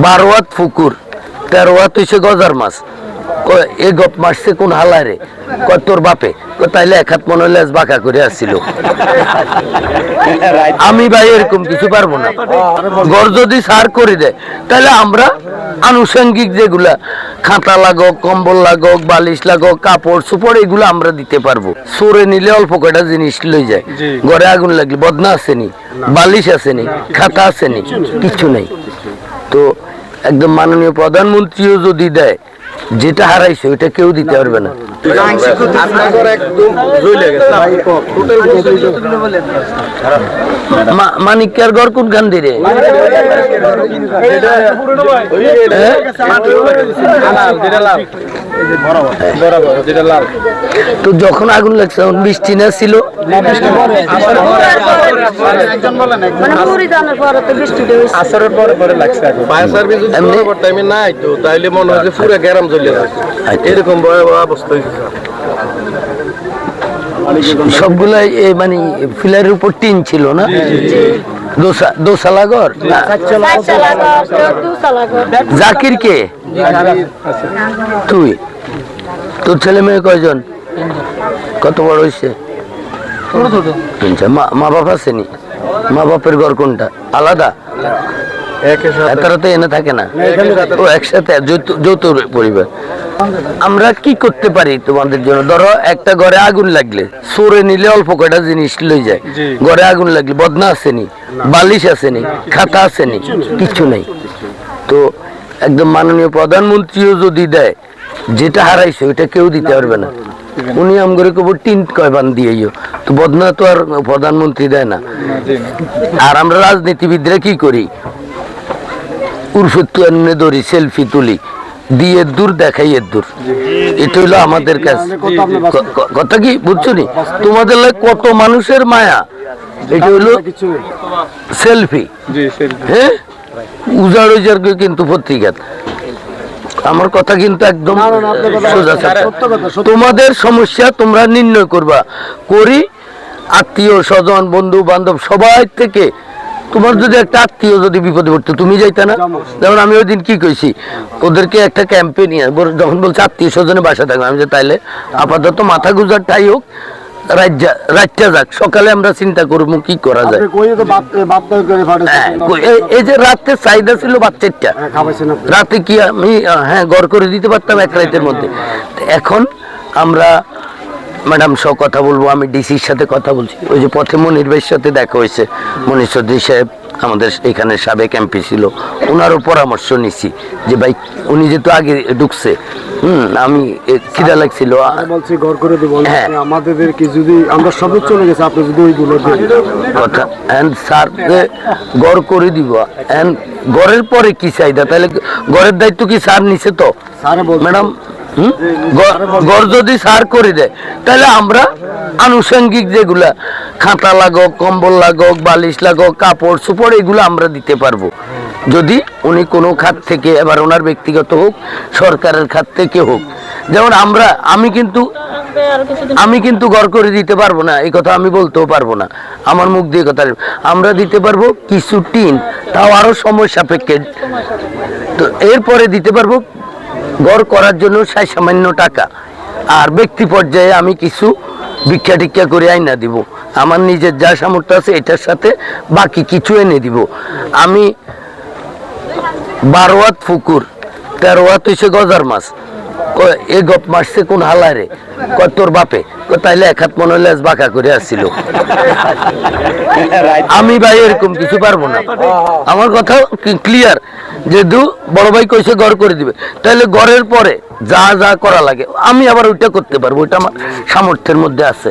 12 হাত পুকুর 13 হাত হইছে গজার মাছ। এ গপ মারছে কোন হালারে? কয় তোর বাপে। তাইলে এক হাত মনে হলে বাঁকা করে আসছিল। আমি ভাই এরকম কিছু পারবো না। ঘর যদি সার করে দেয় তাহলে আমরা আনুষঙ্গিক যেগুলা খাতা লাগক, কম্বল লাগক, বালিশ লাগক, কাপড় চোপড় এগুলো আমরা দিতে পারবো। সরে নিলে অল্প কয়টা জিনিস লই যায়। ঘরে আগুন লাগলে বদনা আসেনি, বালিশ আসেনি, খাতা আসেনি, কিছু নেই। তো একদম মাননীয় প্রধানমন্ত্রীও যদি দেয়, যেটা হারাইছে ওইটা কেউ দিতে পারবে না। মানিকের ঘর কোনখান দিয়ে? তো যখন আগুন লাগছে তখন বৃষ্টি না ছিল? সবগুলাই মানে ফিলারের উপর টিন ছিল না? দোসালা ঘর। জাকির কে? তুই? তোর ছেলে মেয়ে কয়জন? কত বড় হয়েছে? মা বাপ আসেনি? মা বাপের ঘর কোনটা? আলাদা? তারা তো এনে থাকে না? ও একসাথে যৌথ পরিবার। আমরা কি করতে পারি তোমাদের জন্য? ধরো একটা ঘরে আগুন লাগলে সরে নিলে অল্প কয়টা জিনিস লই যায়। ঘরে আগুন লাগলে বদনা আসেনি, বালিশ আসেনি, খাতা আসেনি, কিছু নেই। তো একদম মাননীয় প্রধানমন্ত্রীও যদি দেয়, যেটা হারাইছে ওইটা কেউ দিতে পারবে না। উনি আমগরে কবর টিন কয় বান দিয়েও, তো বদনা তো আর প্রধানমন্ত্রী দেয় না। আর আমরা রাজনীতিবিদরা কি করি? উর্ফে ধরি, সেলফি তুলি, দিয়ে দূর দেখাই দূর। এটা হইলো আমাদের কাছে কথা। কি বুঝছো নি? তোমাদের কত মানুষের মায়া, এটা হইলো সেলফি। হ্যাঁ, উজাড় উজাড় কিন্তু পত্রিকা। আমার কথা কিন্তু একদম সোজা। তোমাদের সমস্যা তোমরা নির্ণয় করবা। করি আত্মীয় স্বজন, বন্ধু বান্ধব সবাই থেকে। তোমার যদি একটা আত্মীয় যদি বিপদে পড়তো, তুমি যাইতা না? যেমন আমি ওই দিন কি কইছি, ওদেরকে একটা ক্যাম্পে নিয়ে যখন বলছে আত্মীয় স্বজনের বাসা থাকবে, আমি যে তাইলে আপাতত মাথা গুজারটাই হোক, রাতটা যাক, সকালে আমরা চিন্তা করবো কি করা যায়। এই যে রাতে চাহিদা ছিল বাচ্চাটা, রাতে কি আমি গড় করে দিতে পারতাম এক রাতের মধ্যে। এখন আমরা ম্যাডাম সহ কথা বলবো, আমি ডিসির সাথে কথা বলছি। ওই যে পথে মনির ভাইয়ের সাথে দেখা হয়েছে, মনির চৌধুরী সাহেব আমাদের এখানে সাবেক এমপি ছিল, ওনারও পরামর্শ নিছি যে ভাই উনি যেহেতু আগে ঢুকছে, আমি খিদা লাগছিল আমাদের কি যদি আমরা সব চলে গেছে, আপনি যদি ওইগুলো কথা স্যার গড় করে দিব। গড়ের পরে কি চাহিদা? তাহলে গড়ের দায়িত্ব কি স্যার নিছে? তো ম্যাডাম গড় যদি সার করে দেয় তাহলে আমরা আনুষঙ্গিক যেগুলা খাতা লাগক, কম্বল লাগক, বালিশ লাগক, কাপড় চোপড় এগুলো আমরা দিতে পারবো। যদি উনি কোনো খাত থেকে, এবার ওনার ব্যক্তিগত হোক, সরকারের খাত থেকে হোক। যেমন আমি কিন্তু গড় করে দিতে পারবো না, এই কথা আমি বলতেও পারবো না, আমার মুখ দিয়ে কথা। আমরা দিতে পারবো কিছু টিন, তাও আরো সময় সাপেক্ষে। তো এরপরে দিতে পারবো ঘর করার জন্য সামান্য টাকা। আর ব্যক্তি পর্যায়ে আমি কিছু ভিক্ষা টিক্ষা করে আইনা দিব, আমার নিজের যা সামর্থ্য আছে এটার সাথে বাকি কিছু এনে দিব। আমি 12 হাত পুকুর 13 হাত হইছে গজার মাছ। এ গপ মারছে কোন হালারে? কয় তোর বাপে। তাইলে এক হাত মনে হলে বাঁকা করে আসছিল। আমি ভাই এরকম কিছু পারবো না। আমার কথা ক্লিয়ার। যেহেতু বড় ভাই কইছে ঘর করে দিবে, তাহলে ঘরের পরে যা যা করা লাগে আমি আবার ওইটা করতে পারবো, ওইটা আমার সামর্থ্যের মধ্যে আছে।